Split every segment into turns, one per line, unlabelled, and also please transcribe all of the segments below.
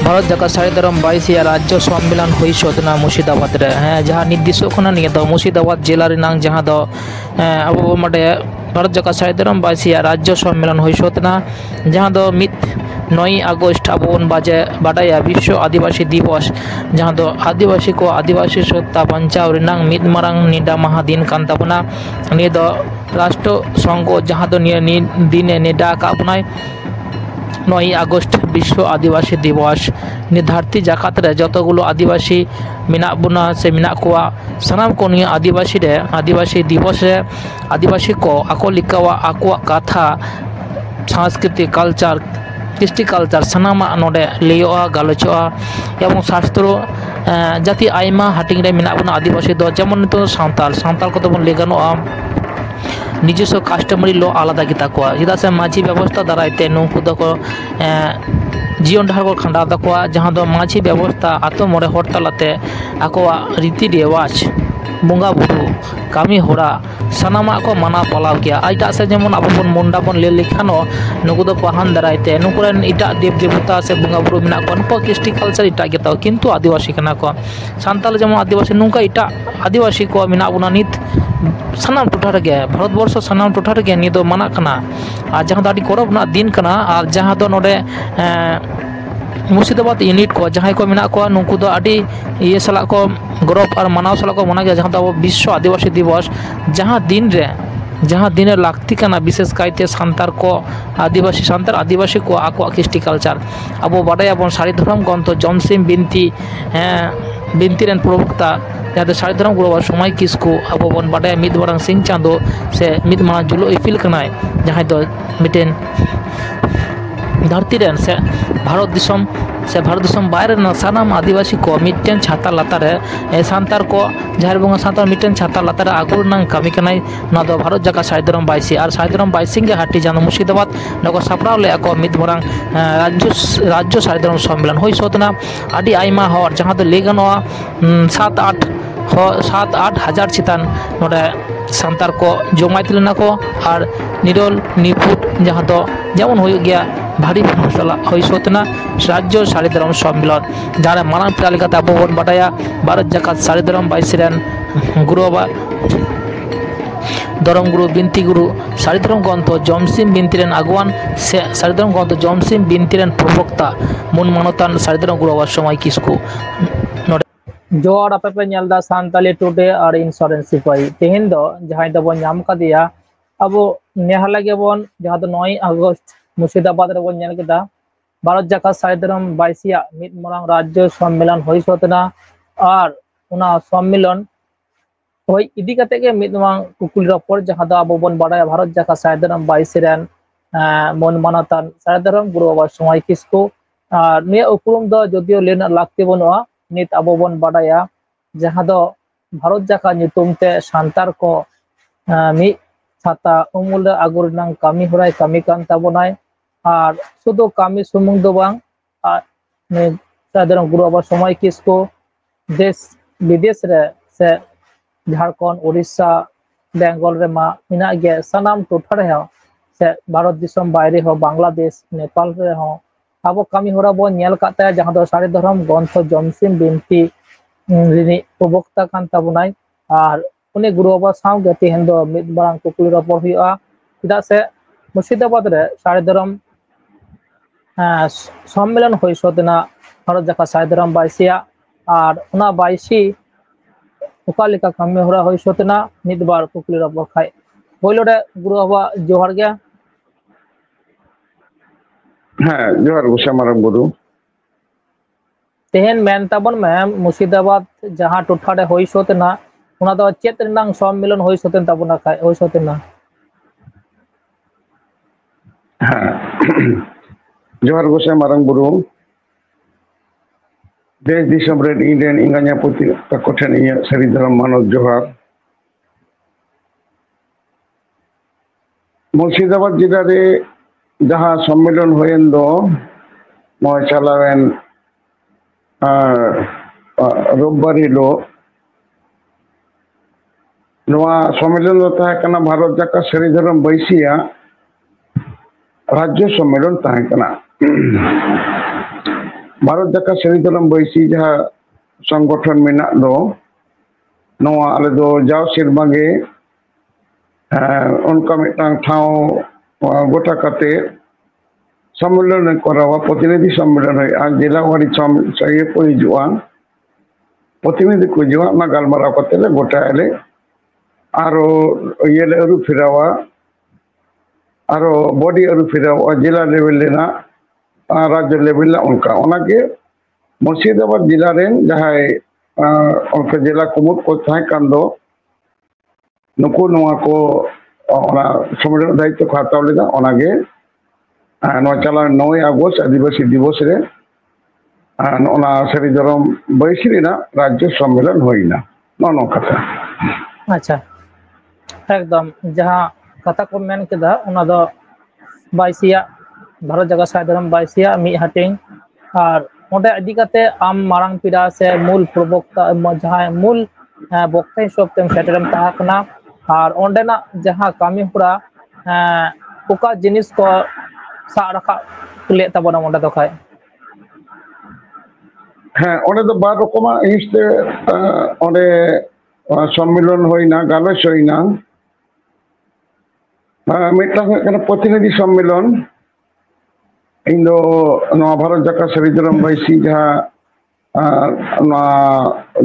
भारत जाका साड़ी धर्म 22 राज्य सम्मेलन हुई सोदना मुर्शिदाबाद रे जहाँ निर्दिष्ट खना निया दो मुर्शिदाबाद जिला रिनांग जहाँ दो अब मटे भारत जाका साड़ी धर्म 22 राज्य सम्मेलन हुई सोदना जहाँ दो 9 अगस्त अब बाजे बाडाया विश्व आदिवासी दिवस जहाँ दो आदिवासी को आदिवासी सत्ता बंचाव रिनांग मिद मारांग निदा महा दिन कान ताबना निया दो राष्ट्र संघ जहाँ दो निया दिन निदा का अपनाय 9 अगस्त विश्व आदिवासी दिवस निर्धारित जाकात रे जतगुलो आदिवासी मिना बुना से मिना कोआ सनाम को निया आदिवासी रे आदिवासी दिवस रे आदिवासी को आको लिकावा आको कथा सांस्कृतिक कल्चर कृष्टि कल्चर सनामा नोडे लेयोआ गालोचोआ एवं शास्त्र जाति आयमा हाटिंग रे मिना बुना आदिवासी दो जेमन तो सांताल को तो बन लेगानोआ निजस्व कास्टमरी लो आलादा गीता को चेदा से माझी व्यवस्था दारायते नुकु दो जीवन डाहर को खंडा तकोआ जहाँ दो माझी व्यवस्था आतो मोड़े हर तलाते आकोआ रीति रिवाज बंगा बुरु कामी होरा सनामा को माना पालाव किया आइटा से जेमन अब बन मुंडा बन ले लिखानो नुकु दो पहान दारायते नुकुरेन इटा देव देवता से बंगा बुरु मिना को नुको कृष्टि कल्चर इटा गेता किंतु आदिवासी कना को सांताल जेमन आदिवासी नुका इटा आदिवासी को मिना बुना नित सानाम टोठा रे भारत वर्ष सानाम टोठा रे नि दो माना कना और जहाँ दाड़ी गौरव ना दिन कना और जहाँ दो नोडे मुर्शिदाबाद यूनिट को जहाँ को मिना को नुकु दो आदि ये सला को गौरव और मानाव सला को मना गया जहाँ दो विश्व आदिवासी दिवस जहाँ दिन लाक्ति कना विशेष कायते सांतार को आदिवासी को आको कृष्टि कल्चर अब बाडाया बन साड़ी धर्म ग्रंथ जमसिम बिनती रेन प्रवक्ता जहाँ साड़ी धर्म गुरु समय किसको अब बन बाडाया मिद मारांग सिंह चांदो से मिद मारांग जुलो इफिल कनाय जहाँ दो मिटेन धरती रेन से भारत दिसम बाहर सानाम आदिवासी को मिटेन छाता लातारे सांतार को जहर बंगा सांतार मिटेन छाता लातारे आगुर नांग कामी कनाय ना दो भारत जाका साड़ी धर्म 22 और साड़ी धर्म 22 गे हाटी जानो मुर्शिदाबाद नको सापड़ाव ले को मिद मारांग राज्य साड़ी धर्म सम्मेलन हुई सोतना आदि आयमा हर जहाँ दो ले गानोआ 7-8 हजार चितान नोडे सांतार को जमाय तिलना को और निरोल निपुट जहाँ दो जेमन हो गया भारी मसला हुई सोतना राज्य साड़ी धर्म सम्मेलन जहाँ मानांग पेरा लेकाते आबो बन बाडाया भारत जाकात साड़ी धर्म 22 रेन गुरु बाबा धर्म गुरु बिनती गुरु साड़ी धर्म ग्रंथ जमसिम बिनती रेन आगवान से साड़ी धर्म ग्रंथ जमसिम बिनती रेन प्रवक्ता मुन मानतान साड़ी धर्म गुरु बाबा समय किसको जोर आपे पे नेलदा सांताली टुडे और इंश्योरेंस सिपाही तेहेन दो जहाँ दो बन नाम का दिया अब नेहा लगे बन जहाँ दो 9 अगस्त मुर्शिदाबाद रे बन नेल केदा भारत जाका साड़ी धर्म 22 मिद मारांग राज्य सम्मेलन हुई सोतना और उना सम्मेलन होय इदी कते के मिद मारांग कुकुल रपर जहाँ दो अब बन बाडाया भारत जाका साड़ी धर्म 22 रेन मन मानतान साड़ी धर्म गुरु बाबा समय किसको और ने उपरुम दो जदियो लेना लागते बनुआ नित अब बन बाडाया जहाँ दो भारत जाका नितुम ते सांतार को मी छाता उमुल आगुर नांग कामी होराय कामी कान ताबनाय और शुद्ध कामी सुमुंग दो बांग साधारण गुरु बाबा समय किसको देश विदेश रे से झारखंड उड़ीसा बेंगल रे मा मिना गे सनाम टोठा रे से भारत दिसम बाहरे हो बांग्लादेश नेपाल रे हो अब कामी होरा बो नेल काते जहाँ दो साड़ी धर्म ग्रंथ जमसिम बिनती रिनी प्रवक्ता कान ताबनाय और उन्हें गुरु बाबा साव गे तेहेन दो मिद मारांग कुकुल रपर हुआ चेदा से मुर्शिदाबाद रे साड़ी धर्म सम्मेलन हुई सोदना भारत जाका साड़ी धर्म 22 और उना 22 ओका लेका कामी होरा हुई सोदना मिद बार कुकुल रपर खाय बोलोडे गुरु बाबा जोहार गे
हाँ जोहार गुस्सा मारांग गुरु
तेहेन मेन ताबन में मुर्शिदाबाद जहाँ टोठा रे हुई सोदना उना दो चेत रिनांग सम्मेलन हुई सोतेन ताबना खाय हुई सोतेना
हाँ जोहार गुस्सा मारांग गुरु देश दिसम रे इंडियन इंगान्या पुति तकोठेन इया साड़ी धर्म मानव जोहार मुर्शिदाबाद जिला रे जहाँ सम्मेलन हुएन दो नय चलावेन रविवार हिलो सम्मेलन भारत जाका साड़ी धर्म 22 राज्य सम्मेलन भारत जाका सरी धरम बैसी जहाँ संगठन मेना दो नवा आले दो जाव सिरमा गे उनका मिटांग ठाव गोटा कते सम्मेलन करावा प्रतिनिधि सम्मेलन है आज जिला वारी चाहिए कोई जुआ प्रतिनिधि को जुआ ना गालमारा कते ले गोटा एले आरो ये ले अरु फिरावा आरो बॉडी अरु फिरावा जिला लेवल लेना राज्य लेवल उनका उनके मुर्शिदाबाद जिला रेन जहाँ उनके जिला कुमुद को थाई कांदो नुकु नुआ को सम्मेलन दायित्व को हाताव लेदा उनके चला 9 अगस्त आदिवासी दिवस रे सरी धरम बैसी राज्य सम्मेलन होइना नो कथा
अच्छा एकदम जहाँ कथा को मेन केदा उना दो बाइसिया भारत जगह साई धरम बाइसिया मी हटिंग और ओंडे इदी कते आम मारांग पीड़ा से मूल प्रवक्ता जहाँ मूल बक्ता हिसाब तेम सेटरम ताकना और ओंडे ना जहाँ कामी हुरा उका जिनिस को सा रखा ले तबना ओंडे तो खाय
हाँ ओंडे तो बार रकमा इस्ते ओंडे सम्मेलन होइना गालोच होइना मिट्टांग प्रतिनिधि सम्मेलन इन दो भारत जाका सरी धरम बैसी जहाँ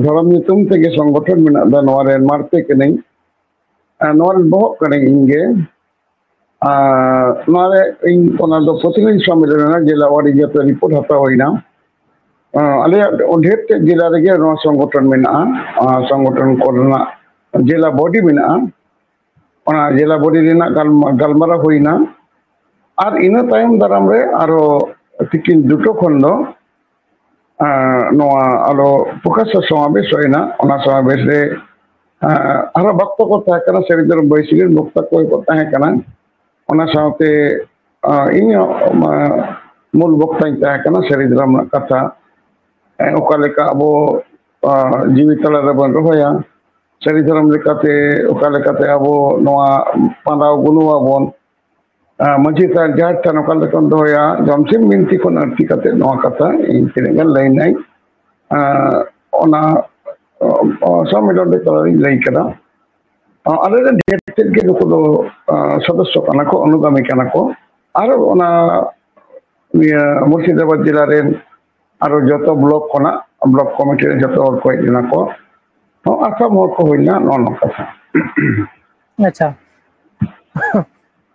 धरम नितुम तेगे संगठन मेना दा नोरे मारते के नहीं नोरे बहुत कने इंगे नोरे इन ओना दो प्रतिनिधि सम्मेलन ना जिला वारी जते रिपोर्ट हता होइना आले ढेर ते जिला रेगे नो संगठन मेना संगठन कोना जिला बॉडी मेना ओना जिला बॉडी रेना गालमारा होइना और इन तायम दाराम रे आरो तिकिन दुटो खंडो नोआ आलो प्रकाश समावेश होइना ओना समावेश रे आरो वक्त को ताकना सरी धरम बैसी रे मुक्त को ताकना ओना साथे इन मूल वक्ता ताकना सरी धरम कथा ओका लेका अबो जीवित तला रे बन रहोया सरी धरम लेकाते ओका लेकाते अबो नोआ पांडाव गुनुआ बोन मजी ता जाट ता नोका लेकन दोया जमसिम बिनती को अर्ती कते नोआ कथा इन तिरेगा लई नाई ओना सम्मेलन दे तला लई करा आले ढेर के नुको दो सदस्य कना को अनुगामी कना को आरो ओना मुर्शिदाबाद जिला रे आरो जतो ब्लॉक कोना ब्लॉक कमिटी रे जतो और कोई दिना को आसा मोर को होइना नो कथा
अच्छा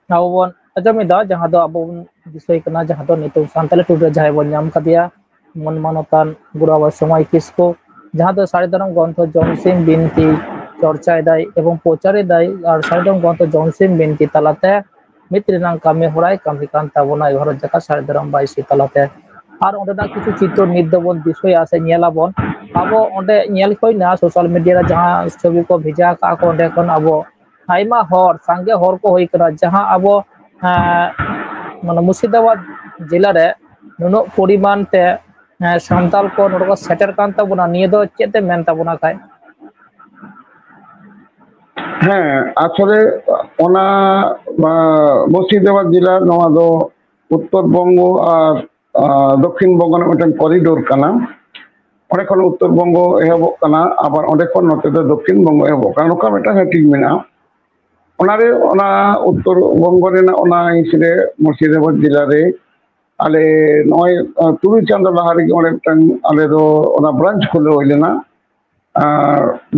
नाउबन अजमिदा जहाँ दो अब विषय कना जहाँ दो नितो सांतले टुडे जहाय बन नाम कदिया मन मानतान गुरावा समय किसको जहाँ दो सारी धरम ग्रंथ जमसिम बिनती चर्चा दाय एवं प्रचारे दाय और सारी धरम ग्रंथ जमसिम बिनती तलाते मित्रनां कामे होराय कामी कान ताबोना भारत जाका सारी धरम बाइसी तलाते और ओंडे किछु चित्र निर्दबन विषय आसे नेलाबन अब ओंडे नेल होइना सोशल मीडिया जहाँ छवि को भेजा का को ओंडे खन अब आयमा हर सांगे हर को होई करा जहाँ अब माने मुर्शिदाबाद जिला रे नुनो परिमाण ते सांताल को नोडको सेटर कान ताबोना निये दो चेते मेन ताबोना खाय
हाँ आसले ओना मुर्शिदाबाद जिला नवा दो उत्तर बंगो और दक्षिण बंगो मिटन कॉरिडोर कना ओंडे खन उत्तर बंगो एहबो कना आबार ओंडे खन नोते दो दक्षिण बंगो एहबो कना नोका मिटन हाटिंग मेना ओनारे ओना उत्तर बंगो रेना ओना इसरे मुर्शिदाबाद जिला रे आले नय तुरु चांद लहा रे ओंडे मिटन आले दो ओना ब्रांच खुले होइलेना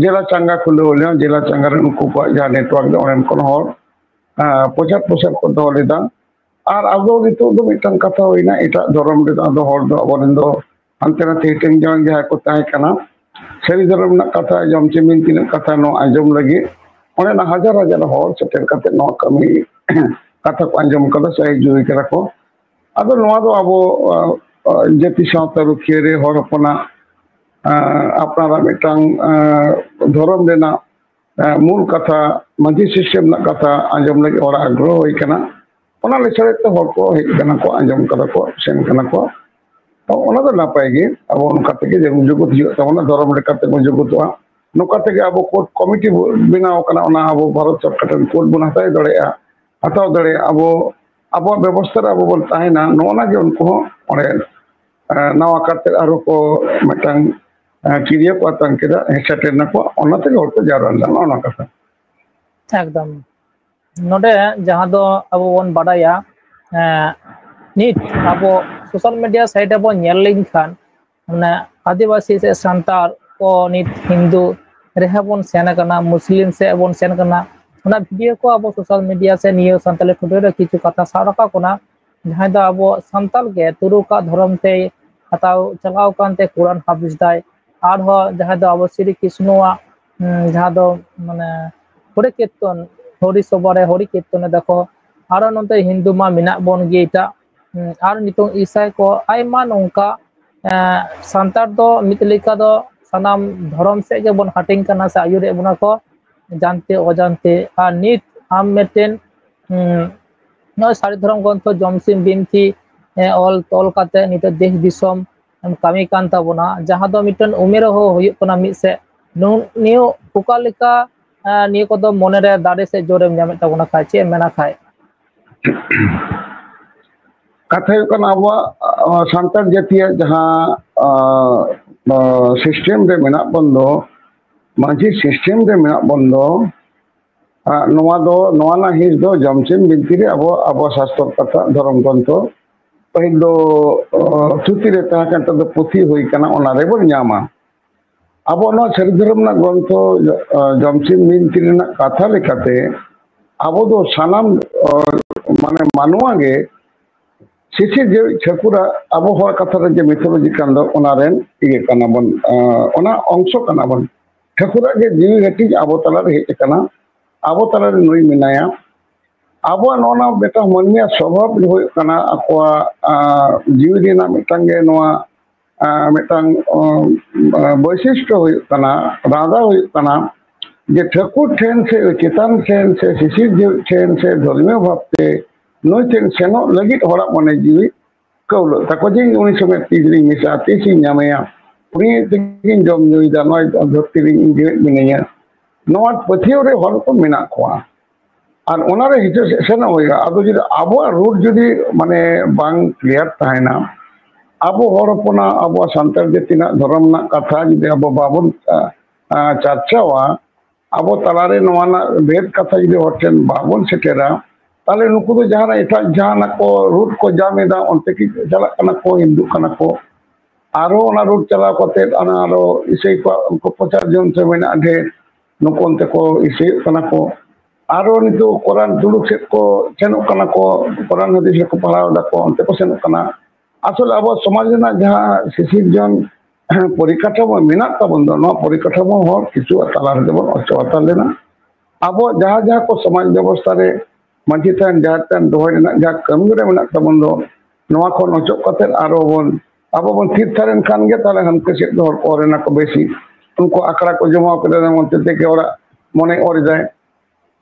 जिला चांगा खुले होइलेना जिला चांगा रे उनको को जा नेटवर्क दे ओंडे कोन हर प्रचार को दो लेदा और आदो नितो दो मिटन कथा होइना एटा धर्म रे आदो हर दो अबरेन दो अंते ना तेटिंग जन जहा को ताहे कना सरी धर्म ना कथा जमसिम बिनती ना कथा नो आंजम लगी ओने ना हजार हजार हर सेटर कते नो कमी कथा को आंजम कदा सही जुई करा को आदो नोआ दो अबो जेति सावता रुखिये रे हर अपना अपना मिटन धर्म रेना मूल कथा मजी सिस्टम ना कथा आंजम लगी और आग्रह होई कना ओना लेसरे तो हर को हेज कना को आंजम कदा को सेन कना को तो ओना दो नापाय गे अब उनका तके जे जुगुत हियो तमना धर्म लेकाते को जुगुतवा नुका तके अब कोर्ट कमिटी बिनाव कना ओना अब भारत सरकार कोर्ट बन हताय दड़ेया हताव दड़े अब व्यवस्था अब बोल ताहेना नोना जे उनको ओने nawa kate aro ko metang kiriya ko atang keda hesater na ko ona te hor ko jarwa lana ona kata
একদম নোডে যাহা দো আবো বন বাড়াইয়া নিট আবো সোশ্যাল মিডিয়া সাইটে বন ñel লেন খান মানে আদিবাসী সে Santal ko nit hindu reha bon sen kana muslim se bon sen kana ona video ko abo social media se niyo santale photo re kichu kata saraka kona jaha da abo santal ge turuka dhorom te hatao chalao kante quran hafiz dai আর হ যাহা দো abo Shri কৃষ্ণয়া যাহা দো মানে হরি কীর্তন হরি সবরে হরি কীর্তনে দেখো আর নতে হিন্দু মা মিনা বন গে এটা আর নিতং ইসাই ko আইমা নংকা santar do mitlika do sanam dhorom se ge bon hating kana sa ayure buna ko jante ojante ar nit am meten no sari dhorom gonto jomsim binti ol tol kate nit desh disom kami kan tabona jaha do miten umero ho huyuk kana mi se niu ukalika niu ko do monere dare se jorem jamet tabona khai che mena khai
kata huyuk kana abo santar jatiya jaha sistem re menak bondo maji sistem re menak bondo noa na his do jomsim binti re abo sastor kata dhorom gonto pahil do thuti re ta kan do puthi hui kana ona re bon nyama abo no sari dhorom na gonto jomsim binti re na katha lekate abo do sanam mane manua ge sisi je chakura abo hor katha re je mythology kan do ona ren ige kana bon ona ongsho kana bon chakura je jiwi hati abo tala re hej kana abo tala re nui minaya abo nona beta manmiya swabhab hoy kana akwa jiwi dina mitang ge noa mitang boishishto hoy kana raga hoy kana je thakur then se chetan then se sisi then se dharmiyo bhabte noi ten seno lagit horak mone jiwi kaulo tako jing uni somet tijring misa tisi nyamaya uni tingin jom nyui da noi dhokti ring jiwit binaya noa pathiyo re hor ko menak koa আর ওনারে হিসেবে সেনা হইয়া আদো যদি আবহাওয়ার root যদি মানে বাং ক্লিয়ার থাকে না আবো হরপনা আবো সান্তাল জাতিনা ধরম না কথা যদি আবো বাবন চর্চাওয়া আবো তালারে নোয়ানা ভেদ কথা যদি হচ্ছেন বাবন সেটেরা তাহলে নুকু তো যাহারা এটা যাহানা কো রুট কো জামেদা অন্তে কি চালাক কানা কো হিন্দু কানা কো আরো ওনা রুট চালাও করতে আরো ইসেই কো 50 জন সে মেনা আধে নুকু অন্তে কো ইসেই কানা কো aro nitu Quran duluk set ko senok kana ko Quran hadis ko pahalaw da ko onte ko senok kana asole abo somaj na jaha sisir jon porikatamo menak tabon do no porikatamo hor kichu atalar debon ocho atalena abo jaha ko somaj ব্যবস্থা re manji tan jatan dohoi na ja kami re menak tabon do noa ko ocho kater aro bon abo bon tirtharen kan ge tale hanke set hor ore na ko beshi unko akra ko joma ko de monte te ora mone ore jay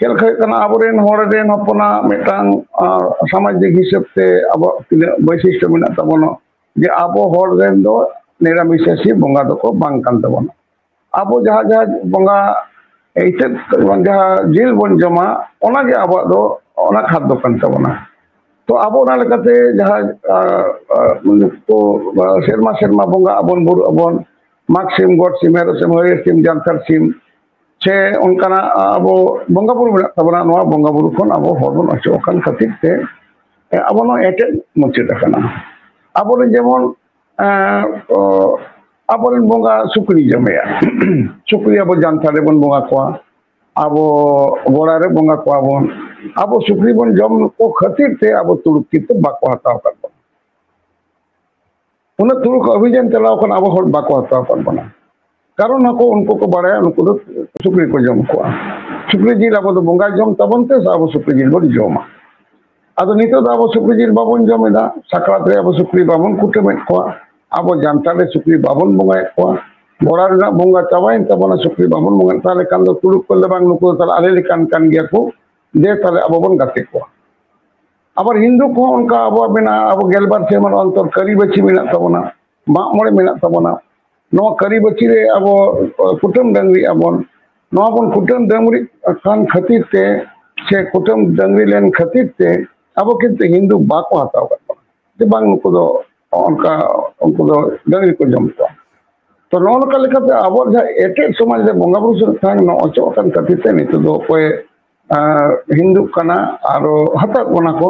kelkha kana aboren horen hopona metang samajik hisab te abo boishishto menak tabono je abo horen do niramishasi bonga do ko bang kan tabono abo jaha bonga eite jaha jil bon joma ona ge abo do ona khaddo kan tabona to abo ona lekate jaha to serma bonga abon buru abon maksim godsim herosim hoyesim jantar sim che onkana abo bonga buru menak tabona noa bonga buru kon abo horbon ocho kan khatir te abo no ete muchit akana abo jemon abo bonga sukri jameya sukri abo jantare bon bonga ko abo gorare bonga ko abo sukri bon jom ko khatir te abo tuluk kitu bako hataw kan una tuluk abhijan chalaw kan abo hor bako hataw kan bana karon ako unko ko baraya unko do sukri ko jom ko sukri jil abo do bonga jom tabon te abo sukri jil bodi joma ado nito da abo sukri jil babon jom da sakrat re abo sukri babon kutemet ko abo jantale sukri babon bonga ko borar na bonga tawain tabona sukri babon bonga tale kan do tuluk ko lebang nuko tale ale kan gya ko de tale abo bon gate ko abar hindu ko onka abo bena abo gelbar seman ontor kari bachi menak tabona mak mole menak tabona no kari bachi re abo kutum dangri abon no abon kutum dangri kan khatir te se kutum dangri len khatir te abo kinte hindu bako hataw kan te bang nuko do onka unku do dangri ko jom ko to no ka lekate abo ja ete somaj re bonga buru sur thang no ocho kan katite ni to do koe hindu kana aro hatak bona ko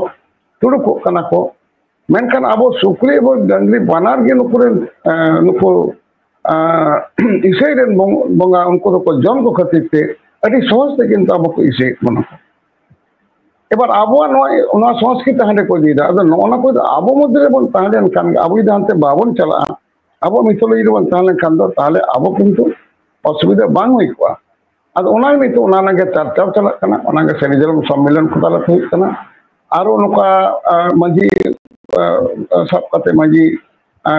tuduk kana ko menkan abo sukri bo dangri banar ge nuku isai ren bonga unku do ko jom ko katite adi sohos te kintu abo ko isai bona ko এবার আবহাওয়া নয় ওনার সংস্কৃতি হাঁটে করে দিয়ে দেয় নয় করে আবো মধ্যে বল তাহলে আবু যদি হাতে বাবন চালান আবো মিথোলজি বল তাহলে খান তাহলে আবো কিন্তু অসুবিধা বাং হয়ে কোয়া আর ওনার মিতো ওনাকে চর্চাও চালাক কানা ওনাকে সেরিজেরম সম্মেলন ko তালা হয়ে কানা আরো নকা মাঝি সব কাতে মাঝি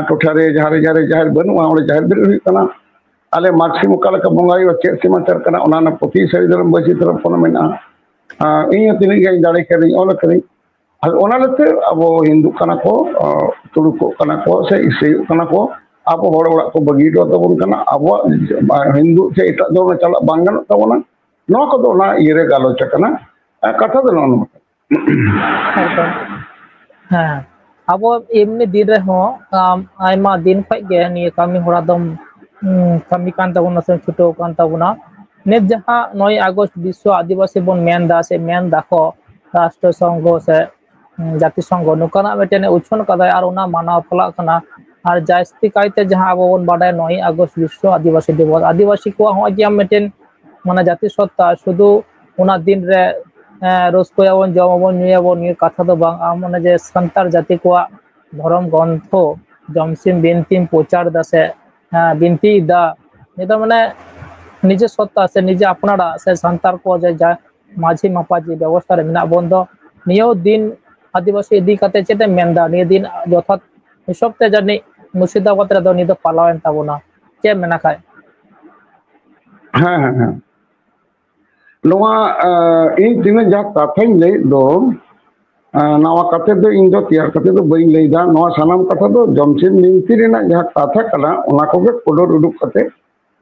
টোঠারে জাহারে বানুয়া ওড়ে জাহার বের হয়ে কানা আলে মাক্সি মুকালকা বঙ্গাই চেদ সীমাচার কানা ওনানা প্রতি সেরিজেরম বৈশি তরফ কোনো মেনা ini tini gay dari kering olah kering hal onalate abo Hindu kana ko turuko kana ko se isi kana ko abo hora ko bagi do tabun kana abo Hindu se eta do na chala bangan tabona no ko do na ire galocha kana katha do no
হ্যাঁ abo এমনি দিন রে ho আইমা দিন পাই গে নিয়ে kami hora dom kami kan tabuna se chuto kan tabuna net जहाँ 9 August বিশ্ব আদিবাসী বন main দা से मेन दाखो राष्ट्र संघ से जाति संघ नुकाना मेटेने उछन कदा और उना मानव फला कना और जास्ती कायते जहाँ अब बन बाडा 9 আগস্ট विश्व आदिवासी दिवस आदिवासी को हो जे मेटेन माने जाति सत्ता शुधु उना दिन रे रसकोयाबन जमबन नियाबन नि कथा दो बांग माने जे संतार जाति को धर्म ग्रंथ जमसिम बिनतिम प्रचार दासे बिनती दा निदा माने निजे सत्ता से निजे अपनारा से संतार को जे माझी मापाजी व्यवस्था रे मिना बंद नियो दिन आदिवासी इदी कते चेते मेंदा नि दिन यथात हिसाबते जानि मुर्शिदाबाद रे दो नि दो पालावन ताबोना चे मेना खाय
हाँ नवा इन दिन जा कथा ले दो नवा कथे दो इन दो तैयार कथे दो बई ले दा नवा सनाम कथा दो जमसिम निंती रेना जा कथा कला ओना को के कोडर उडुक कते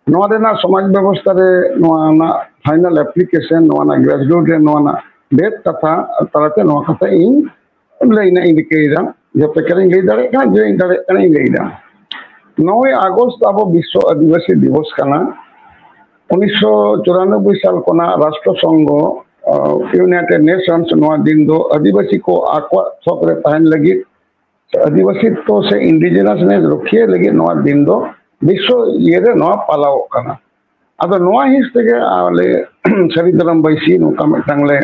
नवा देना समाज व्यवस्था रे नवा ना फाइनल एप्लीकेशन नवा ना ग्रेजुएट रे नवा ना बेत कथा तरते नवा कथा इन लेना इंडिकेटा जब तक करें ले दारे का जो इन दारे करें लेदा 9 আগস্ট अब विश्व आदिवासी दिवस काना 1994 साल कोना राष्ट्र संघ यूनाइटेड नेशंस नवा दिन दो आदिवासी को आक्वा थोकरे ताहन लगी आदिवासी तो से इंडिजिनस ने रखिए लगी नवा दिन दो विश्व ये नवा पालाव काना अब नवा हिस तेगे आले सरिधरम बैसी नुका मेटांगले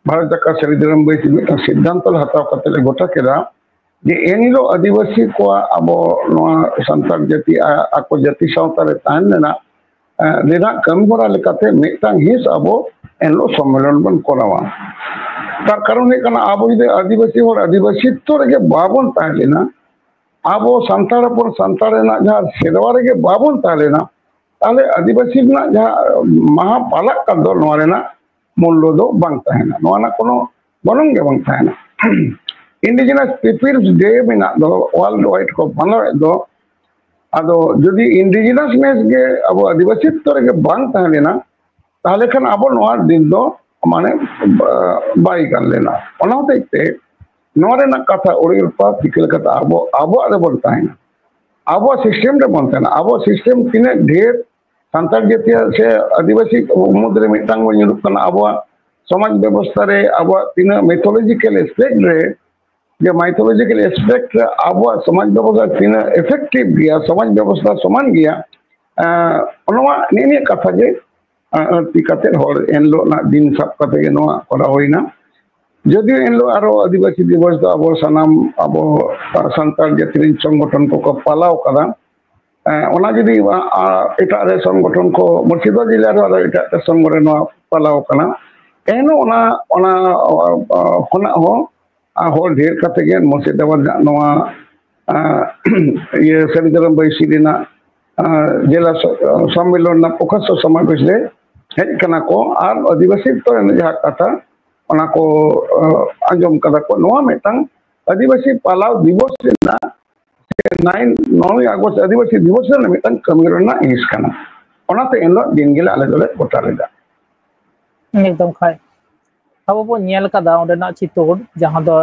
भारत जका सरिधरम बैसी मेटा सिद्धांत हताव कतले गोटा केदा जे एनिलो आदिवासी को अब नवा संतार जाति आको जाति सावतारे ताहन ना रेना कमबरा लेकाते मेटांग हिस अबो एनलो सम्मेलन बन कोरावा तार कारण हे कना आबो जे आदिवासी और आदिवासी तो रे बाबन ताहलेना आबो संतार पर संतार ना जहाँ सेरवा रे बाबन ताहलेना ताले आदिवासी ना जहाँ महापालक का दो नोरे ना मूल्य दो बांग ताहेना नोना कोनो बनंग के बांग ताहेना इंडिजिनस पीपल्स डे में दो वर्ल्ड वाइड को बनो दो आदो जदि इंडिजिनस नेस के अब आदिवासी तो रे बांग ताहेना ताले खान आबो नोआ दिन दो माने बाई कर लेना ओना होते नोरे ना कथा ओरिर पा पिकल कथा आबो अरे बोलता है आबो सिस्टम रे बनता है आबो सिस्टम तिने ढेर संतार जातीय से आदिवासी मुद्रे मिटांग युरुप कना आबो समाज व्यवस्था रे आबो तिने मिथोलॉजिकल एस्पेक्ट रे जे माइथोलॉजिकल एस्पेक्ट आबो समाज व्यवस्था तिने इफेक्टिव गया समाज व्यवस्था समान गया ओनवा नेने कथा जे तिकाते होर एनलो ना दिन सब कते नवा करा होइना जदियो एनलो आरो आदिवासी दिवस दो अब सनाम अब संतार जाति संगठन को पालाव कदा ओना जदि एटा रे संगठन को मुर्शिदाबाद जिला रे एटा संगठन पालाव कना एनो ओना ओना होना हो होर ढेर कते गे मुर्शिदाबाद नवा ये सरिधरम बैसी दिना जिला सम्मेलन ना पोखस समावेश रे हेज कना को आर आदिवासी तो जहाँ कथा ओना को आंजम कदा को नवा मेटांग आदिवासी पालाव दिवस ना 9 আগস্ট आदिवासी दिवस ना मेटांग कमिरना हिस कना ओनाते एनलो दिन गेला आले दोले गोटा लेदा
एकदम खाय अब बो नेल कदा ओंडेना चितोड़ जहां दो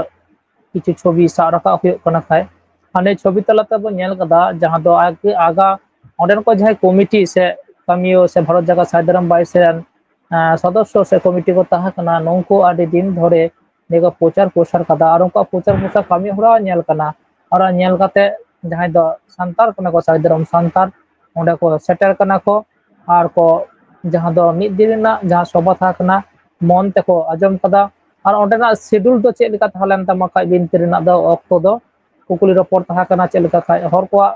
किछु छवि सा रखा हुयो कना खाय ᱟᱱᱮ ᱪᱷᱚᱵᱤ ᱛᱟᱞᱟᱛᱮ ᱵᱚᱱ ᱧᱮᱞ ᱠᱟᱫᱟ ᱡᱟᱦᱟᱸ ᱫᱚ ᱟᱜᱟ ᱚᱸᱰᱮᱱ ᱠᱚ ᱡᱟᱦᱟᱸᱭ ᱠᱚᱢᱤᱴᱤ ᱥᱮ ᱠᱟᱹᱢᱤᱭᱟᱹ ᱥᱮ ᱵᱷᱟᱨᱚᱛ ᱡᱟᱠᱟᱛ ᱥᱟᱭᱫᱟᱨᱟᱢ ᱵᱟᱭᱤᱥ ᱨᱮᱱ ᱥᱚᱫᱚᱥᱥᱚ ᱥᱮ ᱠᱚᱢᱤᱴᱤ ᱠᱚ ᱛᱟᱦᱮᱸ ᱠᱟᱱᱟ ᱱᱩᱝᱠᱩ ᱟᱹᱰᱤ ᱫᱤᱱ ᱫᱷᱚᱨᱮ ᱱᱤᱭᱟᱹ ᱠᱚ ᱯᱨᱚᱪᱟᱨ ᱯᱨᱚᱥᱟᱨ ᱠᱟᱫᱟ ᱟᱨ ᱩᱱᱠᱩᱣᱟᱜ ᱯᱨᱚᱪᱟᱨ ᱯᱨᱚᱥᱟᱨ ᱠᱟᱹᱢᱤ ᱦᱚᱨᱟ ᱧᱮᱞ ᱠᱟᱱᱟ ᱟᱨ ᱧᱮᱞ ᱠᱟᱛᱮ ᱡᱟᱦᱟᱸᱭ ᱫᱚ ᱥᱟᱱᱛᱟᱲ ᱠᱟᱱᱟ ᱠᱚ ᱥᱟᱭᱫᱟᱨᱟᱢ ᱥᱟᱱᱛᱟᱲ ᱚᱸᱰᱮ ᱠᱚ ᱥᱮᱴᱮᱨ ᱠᱟᱱᱟ ᱠᱚ ᱟᱨ ᱠᱚ ᱡᱟᱦᱟᱸ ᱫᱚ ᱢᱤᱫ ᱫᱤᱱ ᱨᱮᱱᱟᱜ ᱡᱟᱦᱟᱸ ᱥᱚᱵᱷᱟ ᱛᱟᱦᱮᱸ ᱠᱟᱱᱟ ᱢᱚᱱ ᱛᱮᱠᱚ ᱟᱸᱡᱚᱢ ᱠᱟᱫᱟ ᱟᱨ ᱚᱸᱰᱮᱱᱟᱜ ᱥᱤᱰᱩᱞ ᱫᱚ ᱪᱮᱫ ᱞᱮᱠᱟ ᱛᱟᱦᱮᱸ ᱞᱮᱱ ᱛᱟᱢᱟ ᱠᱷᱟᱡ ᱵᱤᱱᱛᱤ ᱨᱮᱱᱟᱜ ᱫᱚ ᱚᱠᱛᱚ ᱫᱚ ᱠᱩᱠᱞᱤ ᱨᱚᱯᱚᱲ ᱛᱟᱦᱮᱸ ᱠᱟᱱᱟ ᱪᱮᱫ ᱞᱮᱠᱟ ᱠᱷᱟᱡ ᱦᱚᱲ ᱠᱚᱣᱟᱜ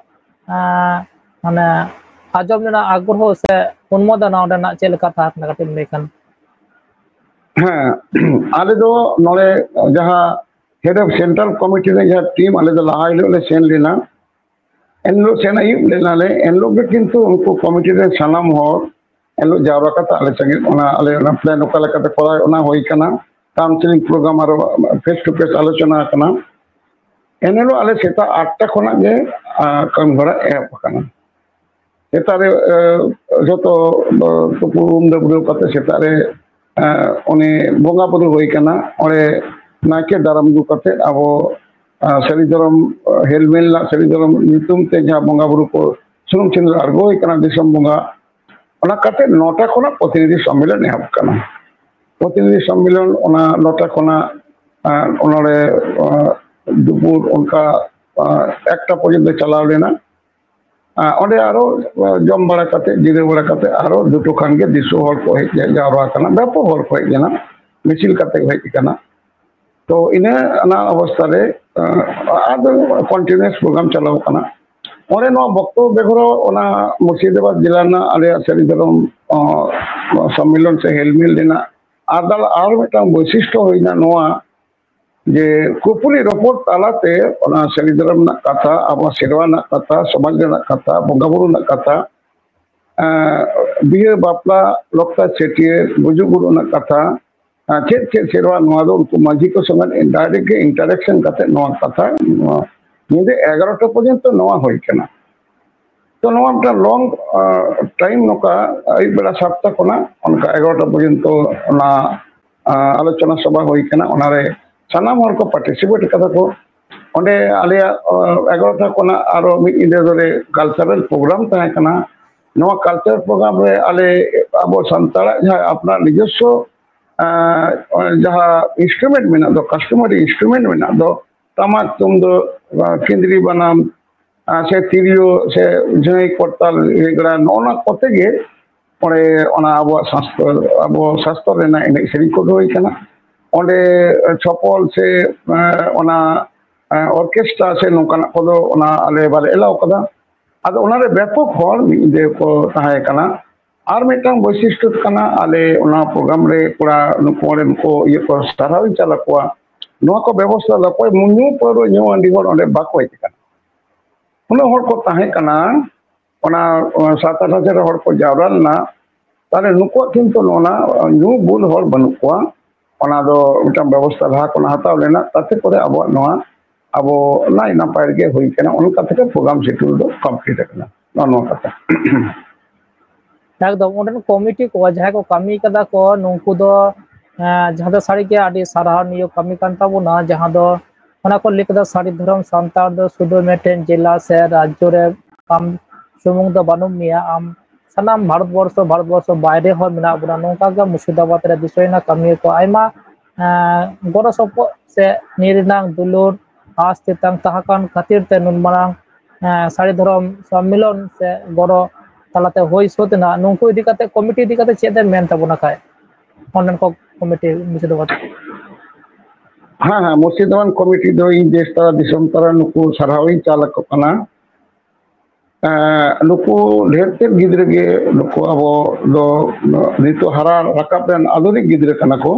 ᱢᱟᱱᱮ ᱟᱸᱡᱚᱢ ᱨᱮᱱᱟᱜ ᱟᱜᱽᱨᱚᱦᱚ ᱥᱮ ᱩᱱᱢᱳᱫᱚᱱᱟ ᱚᱸᱰᱮᱱᱟᱜ ᱪᱮᱫ ᱞᱮᱠᱟ ᱛᱟᱦᱮᱸ ᱠᱟᱱᱟ ᱠᱟᱹᱴᱤᱡ ᱮᱢ ᱞᱟᱹᱭ ᱠᱷᱟᱱ
ᱦᱮᱸ ᱟᱞᱮ ᱫᱚ ᱱᱚᱰᱮ ᱡᱟᱦᱟᱸ ᱦᱮᱰ ᱚᱯ ᱥᱮᱱᱴᱨᱟᱞ ᱠᱚᱢᱤᱴᱤ ᱨᱮ ᱡᱟᱦᱟᱸ ᱴᱤᱢ ᱟᱞᱮ ᱫᱚ ᱞᱟᱦᱟ ᱦᱤᱞᱳᱜ ᱞᱮ ᱥᱮᱱ ᱞᱮᱱᱟ ᱮᱱᱦᱤᱞᱳᱜ ᱥᱮᱱ ᱟᱹᱭᱩᱵ ᱞᱮᱱᱟᱞᱮ ᱮᱱᱦᱤᱞᱳᱜ ᱜᱮ ᱠᱤᱱᱛᱩ ᱩᱱᱠᱩ ᱠᱚᱢᱤᱴᱤ ᱨᱮᱱ ᱥᱟᱱᱟᱢ ᱦᱚᱲ ᱮᱱᱦᱤᱞᱳᱜ ᱡᱟᱣᱨᱟ ᱠᱟᱛᱮ ᱟᱞᱮ ᱥᱚᱸᱜᱮ ᱟᱞᱮ ᱚᱱᱟ ᱯᱞᱮᱱ ᱚᱠᱟ ᱞᱮᱠᱟᱛᱮ ᱠᱚᱨᱟᱣ ᱚᱱᱟ ᱦᱩᱭ ᱠᱟᱱᱟ ᱠᱟᱣᱩᱱᱥᱤᱞᱤᱝ ᱯᱨᱳᱜᱨᱟᱢ ᱟᱨᱚ ᱯᱷᱮᱥ ᱴᱩ ᱯᱷᱮᱥ ᱟᱞᱳᱪᱚᱱᱟ ᱟᱠᱟᱱᱟ ᱮᱱᱦᱤᱞᱳᱜ ᱟᱞᱮ ᱥᱮᱛᱟᱜ 8টা ᱠᱷᱚᱱᱟᱜ ᱜᱮ ᱠᱟᱹᱢᱤ ᱦᱚᱨᱟ ᱮᱦᱚᱵ ᱟᱠᱟᱱᱟ ᱥᱮᱛᱟᱜ ᱨᱮ ᱡᱚᱛᱚ ᱛᱩᱯᱩ ᱰᱟᱹᱵᱽᱨᱟᱹᱣ ᱠᱟᱛᱮ ᱥᱮᱛᱟᱜ ᱨᱮ ᱩᱱᱤ ᱵᱚᱸᱜᱟ ᱵᱩᱨᱩ ᱦᱩᱭ ᱠᱟᱱᱟ ᱚᱸᱰᱮ ᱱᱟᱭᱠᱮ ᱫᱟᱨᱟᱢ ᱟᱹᱜᱩ ᱠᱟᱛᱮ ᱟᱵᱚ ᱥᱟᱹᱨᱤ ᱫᱷᱚᱨᱚᱢ ᱦᱮᱞᱢᱮᱞ ᱨᱮᱱᱟᱜ ᱥᱟᱹᱨᱤ ᱫᱷᱚᱨᱚᱢ ᱧᱩᱛᱩᱢ te ᱡᱟᱦᱟᱸ ᱵᱚᱸᱜᱟ ᱵᱩᱨᱩ ko ᱥᱩᱱᱩᱢ ᱥᱤᱸᱫᱩᱨ ᱟᱬᱜᱳ ᱦᱩᱭ ᱠᱟᱱᱟ ᱫᱤᱥᱚᱢ ᱵᱚᱸᱜᱟ ᱚᱱᱟ ᱠᱟᱛᱮ 9টা ᱠᱷᱚᱱᱟᱜ ᱯᱨᱚᱛᱤᱱᱤᱫᱷᱤ ᱥᱚᱢমেᱞᱚᱱ ᱮᱦᱚᱵ ᱠᱟᱱᱟ ᱯᱨᱚᱛᱤᱱᱤᱫᱷᱤ ᱥᱚᱢমেᱞᱚᱱ ᱚᱱᱟ 9টা ᱠᱷᱚᱱᱟᱜ ᱚᱱᱚᱲᱮ দুপুর ᱚᱱᱠᱟ 1টা পর্যন্ত চালাও লেনা ᱚᱸᱰᱮ ᱟᱨᱚ ᱡᱚᱢ ᱵᱟᱲᱟ ᱠᱟᱛᱮ ᱡᱤᱨᱟᱹᱣ ᱵᱟᱲᱟ ᱠᱟᱛᱮ ᱟᱨᱚ 2টো ᱠᱷᱟᱱ ᱜᱮ ᱫᱤᱥᱩ ᱦᱚᱲ ᱠᱚ ᱦᱮᱡ ᱡᱟᱣᱨᱟ ᱟᱠᱟᱱᱟ ᱵᱮᱯᱚᱠ ᱦᱚᱲ ᱠᱚ ᱦᱮᱡ ᱞᱮᱱᱟ ᱢᱤছিল ᱠᱟᱛᱮ ᱦᱮᱡ ᱟᱠᱟᱱᱟ ᱛᱚ ᱤᱱᱟᱹ ᱚᱱᱟ ᱚᱵᱚᱥᱛᱷᱟ ᱨᱮ ᱟᱫᱚ ᱠᱚᱱᱴᱤᱱᱤউᱥ ᱯᱨᱳᱜᱨᱟᱢ ᱪᱟᱞᱟᱣ ᱟᱠᱟᱱᱟ ᱚᱸᱰᱮ ᱱᱚᱣᱟ ᱵᱚᱠᱛᱚᱵᱚ ᱵᱮᱜᱚᱨ ᱚᱱᱟ ᱢᱩᱨᱥᱤᱫᱟᱵᱟᱫ ᱡᱮᱞᱟ ᱨᱮᱱᱟᱜ ᱟᱞᱮᱭᱟᱜ ᱥᱟᱹᱨᱤ ᱫᱷᱚᱨᱚᱢ ᱥᱚᱢᱢᱮᱞᱚᱱ ᱥᱮ ᱦᱮᱞᱢᱮᱞ ᱨᱮᱱᱟᱜ ᱟᱨ ᱢᱤᱫᱴᱟᱝ ᱵᱳᱭᱥᱤᱥᱴᱚ ᱦᱩᱭᱱᱟ ᱱᱚᱣᱟ যে কুপুলি রপর তালাতে ওনা সারি ধর্ম রᱮᱱᱟᱜ কথা আবো সেরওয়া রᱮᱱᱟᱜ কথা সমাজ রᱮᱱᱟᱜ কথা বঙ্গা বুরু রᱮᱱᱟᱜ কথা বিয়ে বাপলা লক্তা ছেটিয়ে গুজু গুরু রᱮᱱᱟᱜ কথা ᱪᱮᱫ ᱪᱮᱫ ᱥᱮᱨᱣᱟ ᱱᱚᱣᱟ ᱫᱚ ᱩᱱᱠᱩ ᱢᱟᱹᱡᱷᱤ ᱠᱚ ᱥᱚᱸᱜᱮ ᱰᱟᱭᱨᱮᱠᱴ ᱜᱮ ᱤᱱᱴᱟᱨᱮᱠᱥᱚᱱ ᱠᱟᱛᱮ ᱱᱚᱣᱟ ᱠᱟᱛᱷᱟ ᱧᱤᱫᱟᱹ 11টা পর্যন্ত ᱱᱚᱣᱟ ᱦᱩᱭ ᱠᱟᱱᱟ তো ᱱᱚᱣᱟ ᱢᱤᱫᱴᱟᱝ ᱞᱚᱝ ᱴᱟইম ᱱᱚᱝᱠᱟ ᱟᱹᱭᱩᱵ ᱵᱮᱲᱟ 7টা ᱠᱷᱚᱱᱟᱜ ᱚᱱᱠᱟ 11টা পর্যন্ত ᱚᱱᱟ আলোচনা সভা ᱦᱩᱭ ᱠᱟᱱᱟ ᱚᱱᱟᱨᱮ ᱥᱟᱱᱟᱢ ᱦᱚᱲ ᱠᱚ ᱯᱟর্টিᱥᱤᱯᱮᱴ ᱠᱟᱫᱟ ᱠᱚ ᱚᱸᱰᱮ ᱟᱞᱮᱭᱟᱜ 11টা ᱠᱷᱚᱱᱟᱜ ᱟᱨᱚ ᱢᱤᱫ ᱧᱤᱫᱟᱹ ᱫᱷᱚᱨᱮ ᱠᱟᱞᱪᱟরাল ᱯᱨᱳᱜᱨᱟᱢ ᱛᱟᱦᱮᱸ ᱠᱟᱱᱟ ᱱᱚᱣᱟ ᱠᱟᱞᱪᱟᱨ ᱯᱨᱳᱜᱨᱟᱢ ᱨᱮ ᱟᱞᱮ ᱟᱵᱚ ᱥᱟᱱᱛᱟᱲᱟᱜ ᱡᱟᱦᱟᱸ ᱟᱯᱱᱟᱨ নিজস্ব ᱡᱟᱦᱟᱸ ইনস্ট্রুমেন্ট ᱢᱮᱱᱟᱜ ᱫᱚ ᱠᱟᱥᱴᱚᱢᱟরি ইনস্ট্রুমেন্ট ᱢᱮᱱᱟᱜ ᱫᱚ ᱴᱟᱢᱟᱠ ᱛᱩᱢᱫᱟᱜ ᱠᱮᱸᱫᱽᱨᱤ ᱵᱟᱱᱟᱢ ᱥᱮ ᱛᱤᱨᱭᱳ ᱥᱮ ᱡᱷᱟᱹᱭ ᱠᱚᱨᱛᱟᱞ ᱨᱮᱜᱽᱲᱟ ᱱᱚᱜᱼᱚ ᱱᱚᱣᱟ ᱠᱚᱛᱮ ᱜᱮ ᱚᱸᱰᱮ ᱚᱱᱟ ᱟᱵᱚᱣᱟᱜ ᱥᱟᱥᱛᱚᱨ ᱨᱮᱱᱟᱜ ᱮᱱᱮᱡ ᱥᱮᱨᱮᱧ ᱠᱚ ᱦᱩᱭ ᱠᱟᱱᱟ ᱚᱸᱰᱮ ᱪᱷᱚᱯᱚᱞ ᱥᱮ ᱚᱱᱟ ᱚᱨᱠᱮᱥᱴᱨᱟ ᱥᱮ ᱱᱚᱝᱠᱟᱱᱟᱜ ᱠᱚᱫᱚ ᱚᱱᱟ ᱟᱞᱮ ᱵᱟᱞᱮ ᱮᱞᱟᱣ ᱠᱟᱫᱟ ᱟᱫᱚ ᱚᱱᱟᱨᱮ ᱵᱮᱯᱚᱠ ᱦᱚᱲ ᱢᱤᱫ ᱧᱤᱫᱟᱹ ᱠᱚ ᱛᱟᱦᱮᱸ ᱠᱟᱱᱟ ᱟᱨ ᱢᱤᱫᱴᱟᱝ ᱵᱳᱭᱥᱤᱥᱴᱚ ᱠᱟᱱᱟ ᱟᱞᱮ ᱚᱱᱟ ᱯᱨᱳᱜᱨᱟᱢ ᱨᱮ ᱠᱚᱲᱟ ᱱᱩᱠᱩ ᱚᱸᱰᱮ ᱠᱚ ᱤᱭᱟᱹ ᱠᱚ ᱥᱟᱨᱦᱟᱣ ᱤᱧ ᱪᱟᱞ ᱟᱠᱚᱣᱟ ᱱᱚᱣᱟ ᱠᱚ ᱵᱮᱵᱚᱥᱛᱷᱟ ᱚᱠᱚᱭ ᱧᱩ ᱯᱟᱹᱣᱨᱟᱹ ᱧᱩ ᱟᱹᱰᱤ ᱦᱚᱲ ᱚᱸᱰᱮ ᱵᱟᱠᱚ ᱦᱮᱡ ᱟᱠᱟᱱᱟ ᱩᱱᱟᱹᱜ ᱦᱚᱲ ᱠᱚ ᱛᱟᱦᱮᱸ ᱠᱟᱱᱟ ᱚᱱᱟ 7-8 ᱦᱚᱲ ᱠᱚ ᱡᱟᱣᱨᱟ ᱞᱮᱱᱟ তাহলে নুকুয়াক কিন্তু নোনা নিউ বুল হল বানুক কোয়া ᱚᱱᱟ ᱫᱚ ᱢᱤᱫᱴᱟᱝ ᱵᱮᱵᱚᱥᱛᱷᱟ ᱞᱟᱦᱟ ᱠᱷᱚᱱ ᱦᱟᱛᱟᱣ ᱞᱮᱱᱟ ᱛᱟᱛᱮ ᱠᱚᱨᱮ ᱟᱵᱚᱣᱟᱜ ᱱᱚᱣᱟ ᱟᱵᱚ ᱱᱟᱭ ᱱᱟᱯᱟᱭ ᱨᱮᱜᱮ ᱦᱩᱭ ᱠᱟᱱᱟ ᱚᱱᱠᱟ ᱛᱮᱜᱮ ᱯᱨᱳᱜᱨᱟᱢ ᱥᱤᱰᱩᱞ ᱫᱚ ᱠᱚᱢᱯᱞᱤᱴ ᱟᱠᱟᱱᱟ ᱱᱚᱣᱟ ᱠᱟᱛᱷᱟ
ᱮᱠᱫᱚᱢ ᱚᱸᱰᱮᱱ ᱠᱚᱢᱤᱴᱤ ᱠᱚ ᱡᱟᱦᱟᱸᱭ ᱠᱚ ᱠᱟᱹᱢᱤ ᱠᱟᱫᱟ ᱠᱚ ᱱᱩᱝᱠᱩ ᱫᱚ ᱡᱟᱦᱟᱸ ᱫᱚ ᱥᱟᱹᱨᱤᱜᱮ ᱟᱹᱰᱤ ᱥᱟᱨᱦᱟᱣᱱᱤᱭᱚ ᱠᱟᱹᱢᱤ ᱠᱟᱱ ᱛᱟᱵᱚᱱᱟ ᱡᱟᱦᱟᱸ ᱫᱚ ᱚᱱᱟ ᱠᱚ ᱞᱟᱹᱭ ᱠᱮᱫᱟ ᱥᱟᱹᱨᱤ ᱫᱷᱚᱨᱚᱢ ᱥᱟᱱᱛᱟᱲ ᱫᱚ ᱥᱩᱫᱷᱩ ᱢᱤᱫᱴᱮᱱ ᱡᱮᱞᱟ ᱥᱮ ᱨᱟᱡᱽᱡᱚ ᱨᱮ ᱟᱢ ᱥᱩᱢᱩᱝ ᱫᱚ ᱵᱟᱹᱱᱩᱜ ᱢᱮᱭᱟ ᱟᱢ ᱥᱟᱱᱟᱢ ᱵᱷᱟᱨᱚᱛᱵᱚᱨᱥᱚ ᱵᱟᱭᱨᱮ ᱦᱚᱸ ᱢᱮᱱᱟᱜ ᱵᱚᱱᱟ ᱱᱚᱝᱠᱟ ᱜᱮ ᱢᱩᱨᱥᱤᱫᱟᱵᱟᱫ ᱨᱮ ᱫᱤᱥᱚᱭᱱᱟ ᱠᱟᱹᱢᱤᱭᱟᱹ ᱠᱚ ᱟᱭᱢᱟ ᱜᱚᱲᱚ ᱥᱚᱯᱚᱦᱚᱫ ᱥᱮ ᱱᱤᱭᱟᱹ ᱨᱮᱱᱟᱜ ᱫᱩᱞᱟᱹᱲ ᱟᱸᱥ ᱛᱮᱛᱟᱝ ᱛᱟᱦᱮᱸ ᱠᱟᱱ ᱠᱷᱟᱹᱛᱤᱨ ᱛᱮ ᱱᱩᱱ ᱢᱟᱨᱟᱝ ᱥᱟᱹᱨᱤ ᱫᱷᱚᱨᱚᱢ ᱥᱚᱢᱢᱮᱞᱚᱱ ᱥᱮ ᱜᱚᱲᱚ ᱛᱟᱞᱟᱛᱮ ᱦᱩᱭ ᱥᱟᱹᱛ ᱮᱱᱟ ᱱᱩᱠᱩ ᱤᱫᱤ ᱠᱟᱛᱮ ᱠᱚᱢᱤᱴᱤ ᱤᱫᱤ ᱠᱟᱛᱮ ᱪᱮᱫ ᱮᱢ ᱢᱮᱱ ᱛᱟᱵᱚᱱᱟ ᱠᱷᱟᱡ ᱚᱸᱰᱮᱱ ᱠᱚ ᱠᱚᱢᱤᱴᱤ ᱢᱩᱨᱥᱤᱫᱟᱵᱟᱫ
ᱦᱮᱸ ᱢᱩᱨᱥᱤᱫᱟᱵᱟᱫ ᱠᱚᱢᱤᱴᱤ ᱫᱚ ᱤᱧ ᱫᱮᱥ ᱛᱟᱨᱟ ᱫᱤᱥᱚᱢ ᱛᱟᱨᱟ ᱱᱩᱠᱩ ᱥᱟᱨᱦᱟᱣ ᱤᱧ ᱪᱟᱞ ᱟᱠᱚ ᱠᱟᱱᱟ ᱱᱩᱠᱩ ᱰᱷᱮᱨ ᱛᱮᱫ ᱜᱤᱫᱽᱨᱟᱹ ᱜᱮ ᱱᱩᱠᱩ ᱟᱵᱚ ᱫᱚ ᱱᱤᱛᱚᱜ ᱦᱟᱨᱟ ᱨᱟᱠᱟᱵ ᱨᱮᱱ ᱟᱫᱷᱩᱱᱤᱠ ᱜᱤᱫᱽᱨᱟᱹ ᱠᱟᱱᱟ ᱠᱚ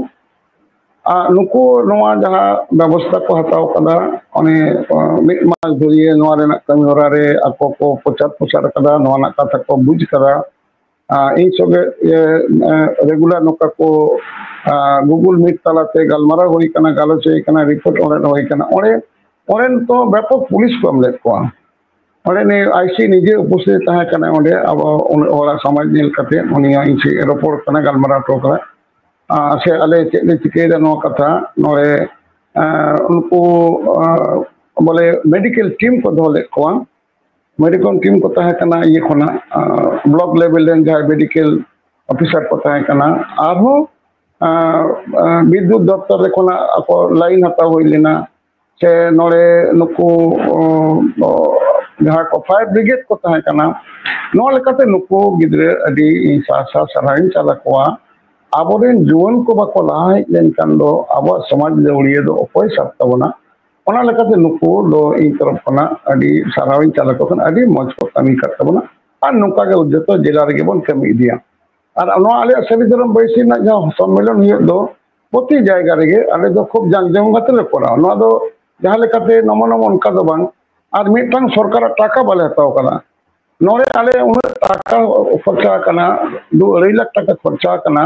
ᱱᱩᱠᱩ ᱱᱚᱣᱟ ᱡᱟᱦᱟᱸ ᱵᱮᱵᱚᱥᱛᱷᱟ ᱠᱚ ᱦᱟᱛᱟᱣ ᱠᱟᱫᱟ ᱚᱱᱮ ᱢᱤᱫ ᱢᱟᱥ ᱫᱷᱩᱨᱤᱭᱟᱹ ᱱᱚᱣᱟ ᱨᱮᱱᱟᱜ ᱠᱟᱹᱢᱤ ᱦᱚᱨᱟ ᱨᱮ ᱟᱠᱚ ᱠᱚ ᱯᱨᱚᱪᱟᱨ ᱠᱟᱫᱟ ᱱᱚᱣᱟ ᱨᱮᱱᱟᱜ ᱠᱟᱛᱷᱟ ᱠᱚ ᱵᱩᱡ ᱠᱟᱫᱟ ᱤᱧ ᱥᱚᱸᱜᱮ ᱨᱮᱜᱩᱞᱟর ᱱᱚᱝᱠᱟ ᱠᱚ গুগল মিট তালাতে গালমারাও ᱦᱩᱭ ᱠᱟᱱᱟ ᱜᱟᱞᱚᱪ ᱦᱩᱭ ᱠᱟᱱᱟ ᱨᱤᱯᱳর্ট ᱚᱸᱰᱮ ᱦᱩᱭ ᱠᱟᱱᱟ ᱚᱸᱰᱮ ᱛᱚ ᱵᱮᱯᱚᱠ ᱯᱩলিশ ᱠᱚ ᱮᱢ ᱞᱮᱫ ᱠᱚᱣᱟ ᱚᱸᱰᱮ ᱟᱭᱥᱤ ᱱᱤᱡᱮ ᱩᱯᱚᱥᱛᱷᱤᱛ ᱛᱟᱦᱮᱸ ᱠᱟᱱᱟ ᱚᱸᱰᱮ ᱟᱵᱚ ᱦᱚᱲᱟᱜ ᱥᱚᱢᱟᱡᱽ ᱧᱮᱞ ᱠᱟᱛᱮ ᱩᱱᱤᱭᱟᱜ ᱤᱧ ᱥᱮ ᱨᱚᱯᱚᱲ ᱠᱟᱱᱟ ᱜᱟᱞᱢᱟᱨᱟᱣ ᱦᱚᱴᱚ ᱠᱟᱫᱟ ᱥᱮ ᱟᱞᱮ ᱪᱮᱫ ᱞᱮ ᱪᱤᱠᱟᱹᱭᱮᱫᱟ ᱱᱚᱣᱟ ᱠᱟᱛᱷᱟ ᱱᱚᱰᱮ ᱩᱱᱠᱩ बोले मेडिकल टीम को दो लेट को मेडिकल टीम को तहे कना ये खोना ब्लॉक लेवल रेन जहां मेडिकल ऑफिसर को तहे कना आरो विद्युत दफ्तर रे खोना ako लाइन हता होई लेना से नोरे नुकु जहां को फायर ब्रिगेड को तहे कना नो लेकाते नुकु गिद्रे अडी सा सराइन चला कोआ आबोरेन जुवन को बाको लाहाय लेन कांदो आबो समाज देउड़िए दो ओपय साबताबना ओना लेकाते नुकु दो इन तरफ कना अडी सराइन चला को कन अडी मज को कमी करताबना और नुका के उद्देश्य जिला रे गेबन कमी दिया और नो आले सरिधरम बैसी ना जहां सम्मेलन हुए दो प्रति जायगा रे आले दो खूब जांगजम गते ले कोरा नो दो जहां लेकाते नमो नमो उनका दो बांग और मिटन सरकार टाका बाले हताव कना नोरे आले उन टाका खर्चा कना 2 लाख टाका खर्चा कना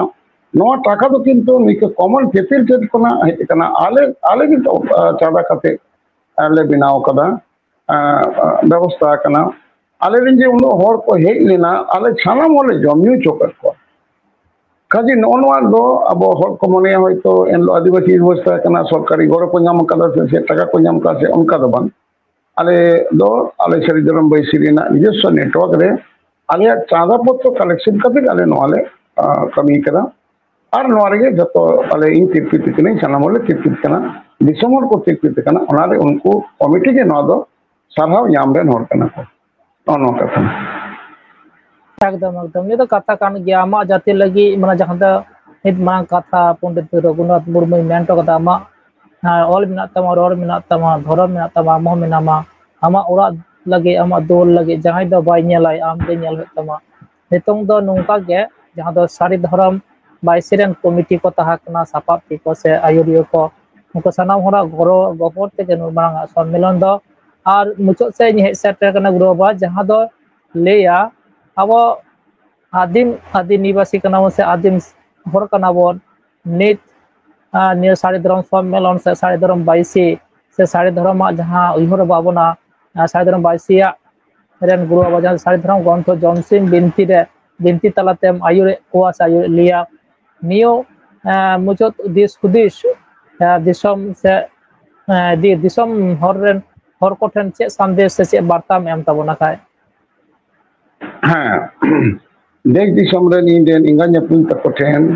नो टाका तो किंतु निके कॉमन पीपल चेत कना हे कना आले भी तो चादा कते आले बिनाव कदा व्यवस्था कना आले रिंजे उन होर को हे लेना आले छाना मोले जमन्यू चोकर को काजी नोनवा दो अब होर को मने होयतो एन आदिवासी व्यवस्था कना सरकारी गoro को नाम कदा से टाका को नाम का से उनका दो बन आले दो आले सरिधरम बैसिरिना निजस्व नेटवर्क रे आले चादा पत्र कलेक्शन कते आले नो आले कमी करा और नोरे जो आले इन तिरपित कने सानामले तिरपित कना दिसमर को तिरपित कना ओनारे उनको कमिटी के नो दो सारहाव नाम रे नोर कना को नो कथा
एकदम एकदम ये तो कथा कान गया आमा जाति लगी माने जहां दा नित मांग कथा पंडित रघुनाथ मुर्मू मेंटो कथा आमा ऑल मिना तमा रोड मिना तमा धरम मिना तमा मो मिनामा आमा ओरा लगे आमा दोल लगे जहां दो बाय नेलाय आम दे नेल तमा नितों दो नुका के जहां दो सारी धरम बाइसिरेन कमिटी को तहाकना सापाप को से आयुरियो को उनको सनाम होरा गरो गफर ते के नुमांग सम्मेलन दो और मुचो से हे सेटर कना ग्रोबा जहां दो लेया अब आदि निवासी कना से आदिम हर कना बोन नित निय सारी धर्म सम्मेलन से सारी धर्म बाइसी से सारी धर्म जहां उहर बाबना सारी धर्म बाइसिया रेन गुरु बाबा जहां सारी धर्म ग्रंथ जमसिम बिनती तलातेम आयुर कोआस आयुर लिया नियो मुचो दिस हुदिस दिसम से दिसम हर को ठन चे संदेश से वार्ता में एम तबना खाय
हाँ देश दिसम रे नीदेन इंगान्य पुल तक ठेन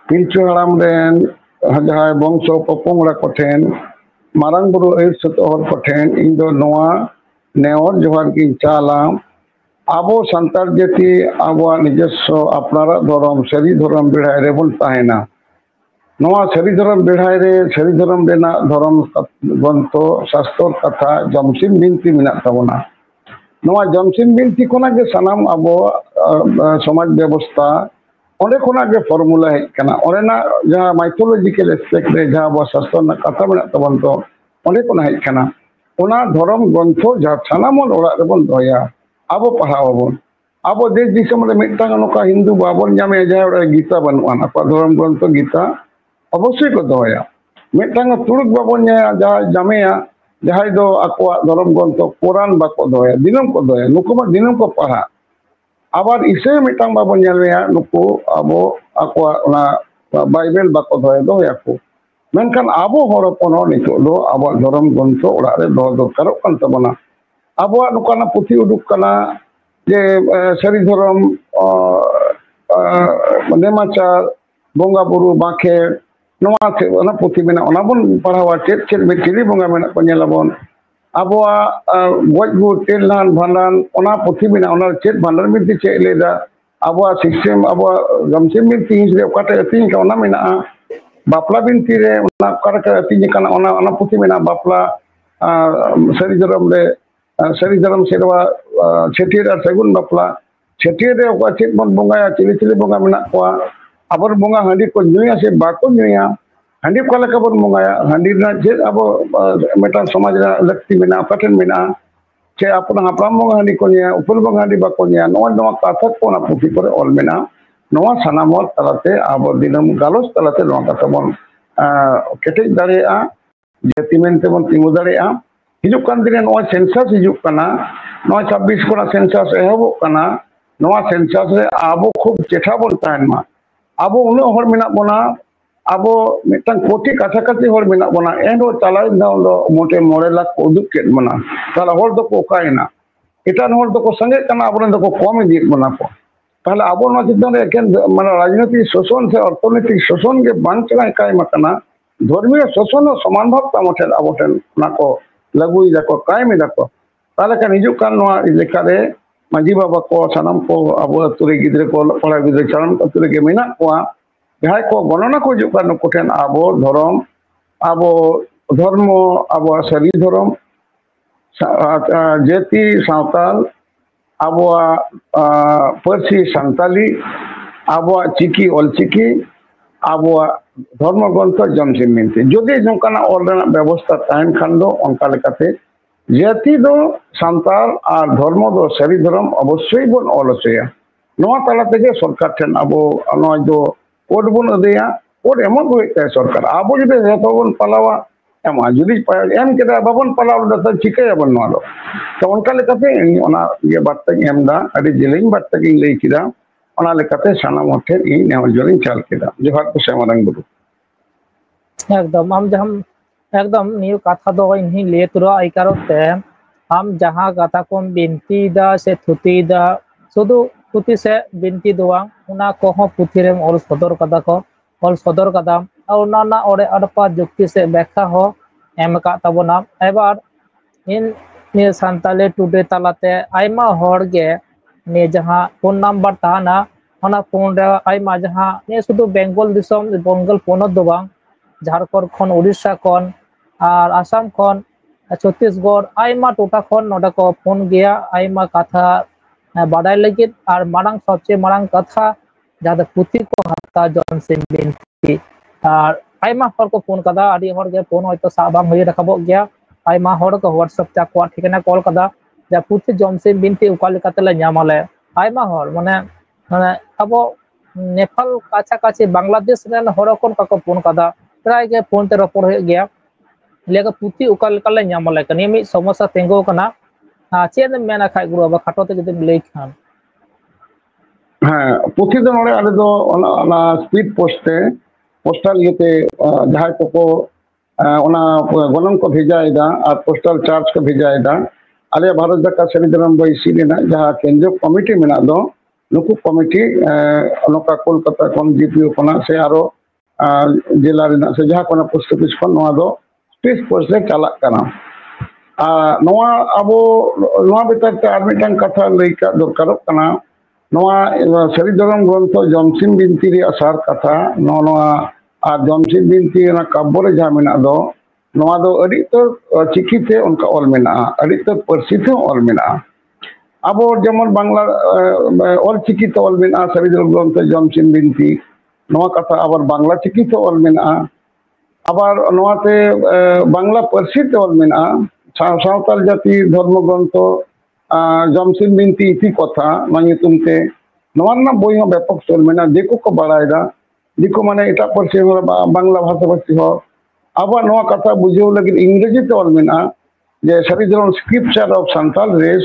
पिलचु हराम रेन जहां बंशो पपोंगड़ा को ठेन मारंग बुरु एर सतो हर को ठेन इन दो नोआ नेवर जोहार की चाला आबो संतार जाति आबो निजस्व अपनारा धर्म सरी धर्म बेढ़ाई रे बन ताहेना नोआ सरी धर्म बेढ़ाई रे सरी धर्म रेना धर्म ग्रंथ शास्त्र कथा जमसिम बिनती मिना तबना नोआ जमसिम बिनती कोना के सनाम आबो समाज व्यवस्था ओंडे कोना के फॉर्मूला है कना ओरेना जहां माइथोलॉजिकल एस्पेक्ट रे जहां बो शास्त्र ना कथा मिना तबन तो ओंडे कोना है कना ओना धर्म ग्रंथ जहां सनामन ओरा रे बन दोया आबो पढ़ावबन आबो देश दिसम रे मिटांग नोका हिंदू बाबन जामे जहां गीता बनवाना पर धर्म ग्रंथ गीता अवश्य को दोया मिटांग तुरुक बाबन जहां जामेया जहां दो आको धर्म ग्रंथ कुरान बाको दोया दिनम को दोया नुकुमा दिनम को पढ़ा आबार इसे मिटांग बाबन जालवेया नुकु आबो आको ओना बाइबल बाको दोया दोया को मेनखान आबो हरपन नितो दो आबो धर्म ग्रंथ ओड़ा रे दो दरकार कान तबना आबो नुकाना पुथि उडुक कना जे सरी धर्म नेमाचार बोंगा बुरु बाखे नोआ थे ओना पुथि मेना ओना बन पढ़ावा चेत चेत चिली बोंगा मेना को नेलाबन आबोआ गजगु तेलहान भांडान ओना पुथि मेना ओना चेत भांडान मिति चे लेदा आबोआ सिस्टम आबोआ गमसिम मिति हिंस रे ओकाटे अतिन का ओना मेना बापला बिनती रे ओना ओकाटे अतिन काना ओना ओना पुथि मेना बापला सरी धर्म सेरवा छेटियर सगुन बापला छेटियर रे ओका चेत बन बोंगा चिली चिली बोंगा मेना कोआ आबर बोंगा हांडी को नुया से बाको नुया हांडी को लेका बन बोंगा हांडी ना जे अब मेटा समाज रा लक्ति मेना पठन मेना चे अपना हापराम बोंगा हांडी को नुया उपर बोंगा हांडी बाको नुया नोआ कथा को ना पुथि करे ऑल मेना नोआ सनामल तलाते आबो दिनम गालोस तलाते नोआ कथा बन केटे दारेआ जाति मेनते बन तिंगु दारेआ हिजुक कान दिन नोआ सेंसस हिजुक कना नोआ 26 कोना सेंसस एहबो कना नोआ सेंसस रे आबो खूब चेठा बन ताहन मा आबो उन हर मेना बना abo mitang koti kaca-kaci hor minak bona endo talai na do mote morela ko uduk ket bona tala hor do ko kaina itan hor do ko sange kana abo do ko kom di bona ko তাহলে abo no chitan re ken মানে রাজনৈতিক শোষণ সে অর্থনৈতিক শোষণ কে বাঞ্চনা কাই মাকানা ধর্মীয় শোষণ ও সমান ভাব তামঠেন আবঠেন না ko lagui dako kai mi dako তাহলে kan hijuk kan noa lekare maji baba ko sanam ko abo aturi gidre ko pala gidre sanam aturi ge menak ko jahai ko gonona ko hijuk kan koten abo dhorom abo ধর্ম abo sari dhorom jeti sautal abo persi santali abo chiki ol chiki abo ধর্ম গ্রন্থ জমসিম বিনতি যদি নৌকানা all রেনাক ব্যবস্থা তাহেন খান দো অনকা লেকাতে জাতি দো সান্তাল আর ধর্ম দো সারি ধর্ম অবশ্যই বন অল হচয়া নোয়া তালা থেকে সরকার ঠেন আবো নয় দো কোড বন আদেয়া কোড এমন হইতে সরকার আবো যদি হেতো বন পালাওয়া এমন যদি এম কেদা বাবন পালাও দা চিকায়া বন নোয়া দো তো অনকা লেকাতে ওনা ইয়ে বার্তা এমদা আদি জেলিং বার্তা কিং লই কিদা ওনা লেকাতে সানা মঠে ই নেওয়ার জন্য চাল কিদা জোহার তো শ্যামারাং গুরু
एकदम हम जब हम एकदम न्यू कथा दो इन्हीं ले तुरा आई करो ते हम जहाँ कथा को बिनती दा से थुती दा सुधु थुती से बिनती दोवा उना को हो पुथी रे और सदर कदा को और सदर कदा और ना ओरे अडपा जुक्ति से व्याख्या हो एम का तबना एबार इन ने संताले टुडे तलाते आइमा हर गे ने जहाँ फोन नंबर ताना ओना फोन रे आइमा जहाँ ने सुधु बेंगल दिसम बेंगल पोनत दो बांग झारखंड खन उड़ीसा खन और आसाम खन छत्तीसगढ़ आइमा टोटा खन नोडा को फोन गया आइमा कथा बाडाय लगित और मारांग सबसे मारांग कथा जहाँ पुथी को हत्ता जमसिम बिनती और आइमा हर को फोन कदा आदि हर के फोन होयतो साबांग होय रखाबो गया आइमा हर को व्हाट्सएप चा को ठिकाना कॉल कदा जा पुथी जमसिम बिनती उका लेकाते ले ᱧᱟᱢᱟले आइमा हर माने माने अब नेपाल काछा काछी बांग्लादेश रेन हर कोन का को फोन कदा प्राय के फोन ते रपड़ हो गया लेका पुथी उका लेका ले ᱧᱟᱢᱟले कनी मी समस्या तेंगो कना चेद मेना खाय गुरु अब खाटो ते जदि लई खान
হ্যাঁ পুথি তো নড়ে আলে তো অনা স্পিড পোস্টে পোস্টাল ইয়েতে যাহাই তো ওনা গণন को भेजाएदा আর পোস্টাল চার্জ को भेजाएदा আলে ভারত জাকা সেরিদরম বইসি না যাহা কেন্দ্রীয় কমিটি মেনা দো নুকু কমিটি নকা কলকাতা কোন জিপিও কোনা সে আরো জেলা রেনা সে যাহা কোনা পোস্ট অফিস কোন নোয়া দো স্পিড পোস্ট রে চালাক কানা নোয়া আবো নোয়া বেতাতে আর মিটাং কথা লইকা দরকারক কানা নোয়া সারি ধরম গ্রন্থ জমসিম বিনতি রে আসার কথা নোয়া আর জমসিম বিনতি না কাব্যরে যা মেনা দো নোয়া দো আদি তো চিকিতে উনকা অল মেনা আদি তো পারসিতে অল মেনা আবো যেমন বাংলা অল চিকিতে অল মেনা সারি ধরম গ্রন্থ জমসিম বিনতি নোয়া কথা আবার বাংলা চিকিতে অল মেনা আবার নোয়াতে বাংলা পারসিতে অল মেনা সাঁওতাল জাতি ধর্মগ্রন্থ জমসিম বিনতি ইতি কথা মানে তুমতে নোয়ার না বই হো ব্যাপক চল মেনা দেখো को বাড়ায়দা দেখো মানে এটা পারসি বাংলা ভাষাভাষী হ আবার নোয়া কথা বুঝেও লাগি ইংরেজিতে অল মেনা যে সারি ধরন স্ক্রিপচার অফ সান্তাল রেস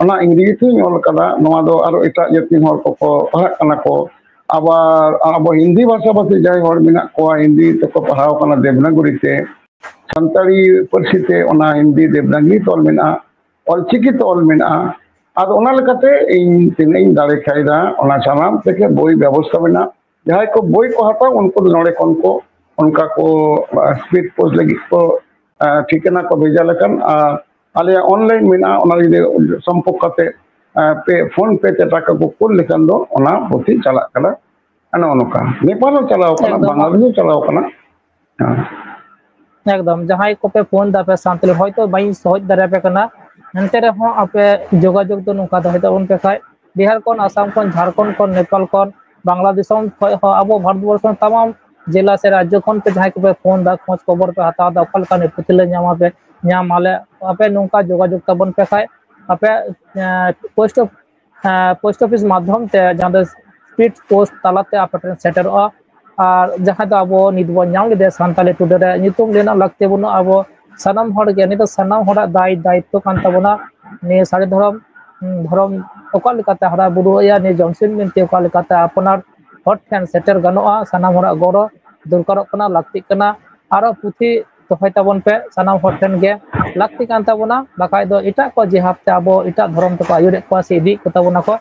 ওনা ইংরেজিতে অল কাদা নোয়া দো আরো এটা জাতি হর को পড়াক কানা को আবার আবো হিন্দি ভাষাভাষী যাই হর মেনা को হিন্দি তো को পড়াও কানা দেবনাগরীতে সান্তালি পারসিতে ওনা হিন্দি দেবনাগরী তল মেনা অলচিকি তো অল মেনা আর ওনা লেকাতে ইন তিনাই দাঁড়ে খাইদা ওনা সানাম থেকে বই ব্যবস্থা মেনা যাহাই को বই को হাতা उनको नोड़े कोन को उनका को स्पीड पोस्ट लगी को ठिकाना को भेजा लेकन आले ऑनलाइन मेना ओना संपर्क करते पे फोन पे ते टाका को कुल लेकन दो ओना पोथी चला कना अना ओनका नेपाल चलाओ कना बांग्लादेश चलाओ कना
एकदम जहां को पे फोन दा पे सांतले होयतो बाई सहज दरे पे कना नंते रे हो आपे जोगाजोग तो नुका दो होयतो उन पे खाय बिहार कोन आसाम कोन झारखंड कोन नेपाल कोन बांग्लादेश हो अबो भारतवर्ष तमाम जिला से राज्य कोन पे जहां को पे फोन दा खोज खबर पे हता दा कल का ने पुतले ᱧᱟᱢᱟ पे ᱧᱟᱢᱟले आपे नुका जोगाजोग तबन पे खाय आपे पोस्ट ऑफिस माध्यम ते जहां स्पीड पोस्ट तालाते आपे सेटर और जहां दो अब निदबो ᱧᱟᱢ ᱞᱮᱫᱟ ᱥᱟᱱᱛᱟᱞᱤ ᱴᱩᱰᱮ ᱨᱮ ᱧᱩᱛᱩᱢ ᱞᱮᱱᱟ ᱞᱟᱹᱠᱛᱤ ᱵᱚᱱᱟ ᱟᱵᱚ ᱥᱟᱱᱟᱢ ᱦᱚᱲ ᱜᱮ ᱱᱤᱛᱚᱜ ᱥᱟᱱᱟम ᱦᱚᱲᱟᱜ दायित्व कान तबना ने सारे धर्म धर्म ओका लेकाते हरा बुरुया ने जमसिम बिनती ओका लेकाते अपनार हट ठेन सेटर गनोआ सनाम हरा गौरव দরকারᱚᱜ ᱠᱟᱱᱟ ᱞᱟᱹᱠᱛᱤᱜ ᱠᱟᱱᱟ ᱟᱨᱚ ᱯᱩᱛᱷᱤ ᱫᱚᱦᱚᱭ ᱛᱟᱵᱚᱱ ᱯᱮ ᱥᱟᱱᱟᱢ ᱦᱚᱲ ᱴᱷᱮᱱ ᱜᱮ ᱞᱟᱹᱠᱛᱤ ᱠᱟᱱ ᱛᱟᱵᱚᱱᱟ ᱵᱟᱠᱷᱟᱡ ᱫᱚ ᱮᱴᱟᱜ ᱠᱚ ᱡᱮᱦᱟᱯᱛᱮ ᱟᱵᱚ ᱮᱴᱟᱜ ᱫᱷᱚᱨᱚᱢ ᱛᱮᱠᱚ ᱟᱹᱭᱩᱨᱮᱫ ᱠᱚᱣᱟ ᱥᱮ ᱤᱫᱤᱭᱮᱫ ᱠᱚ ᱛᱟᱵᱚᱱᱟ ᱠᱚ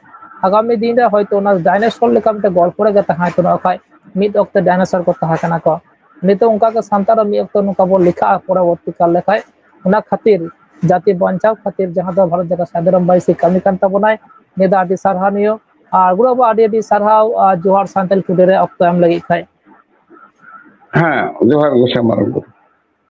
আগামী দিন রে হয়তো ওনার ডাইনোসর লেখা মিদᱴᱮᱱ গল্প ᱨᱮᱜᱮ ᱛᱟᱦᱮᱸ ᱠᱟᱱᱟ ᱠᱷᱟᱡ ᱢᱤᱫ ᱚᱠᱛᱮ ᱰᱟᱭনোᱥᱚᱨ ᱠᱚ ᱛᱟᱦᱮᱸ ᱠᱟᱱᱟ ᱠᱚ ᱱᱤᱛᱚᱜ ᱚᱱᱠᱟ ᱜᱮ ᱥᱟᱱᱛᱟᱲ ᱢᱤᱫ ᱚᱠᱛᱚ ᱱᱚᱝᱠᱟ ᱵᱚᱱ ᱞᱮᱠᱷᱟᱜᱼᱟ ᱯᱚᱨᱚᱵᱚᱨᱛᱤ ᱠᱟল ᱞᱮᱠᱷᱟᱡ ᱚᱱᱟ ᱠᱷᱟᱹᱛᱤᱨ ᱡᱟᱹᱛᱤ ᱵᱟᱧᱪᱟᱣ ᱠᱷᱟᱹᱛᱤᱨ ᱡᱟᱦᱟᱸ ᱫᱚ ᱵᱷᱟᱨᱚᱛ ᱡᱟᱠᱟᱛ ᱥᱟᱫᱷᱟᱨᱚᱱ ᱵᱟᱭᱥᱤ ᱠᱟᱹᱢᱤ ᱠᱟᱱ ᱛᱟᱵᱚᱱᱟᱭ ᱱᱤᱭᱟᱹ ᱫᱚ ᱟᱹᱰᱤ ᱥᱟᱨᱦᱟᱣᱱᱤᱭᱚ ᱟᱨ ᱜᱩᱨᱩ ᱵᱟᱵᱟ ᱟᱹᱰᱤ ᱟᱹᱰᱤ ᱥᱟᱨᱦᱟᱣ ᱡᱚᱦᱟᱨ ᱥᱟᱱᱛᱟᱲ ᱴᱩᱰᱮ ᱨᱮ ᱚᱠᱛᱚ ᱮᱢ ᱞᱟᱹᱜᱤᱫ ᱠᱷᱟᱡ
ᱦᱮᱸ ᱡᱚᱦᱟᱨ ᱜᱮ ᱥᱮ ᱢᱟᱨᱟᱝ ᱵᱩᱨᱩ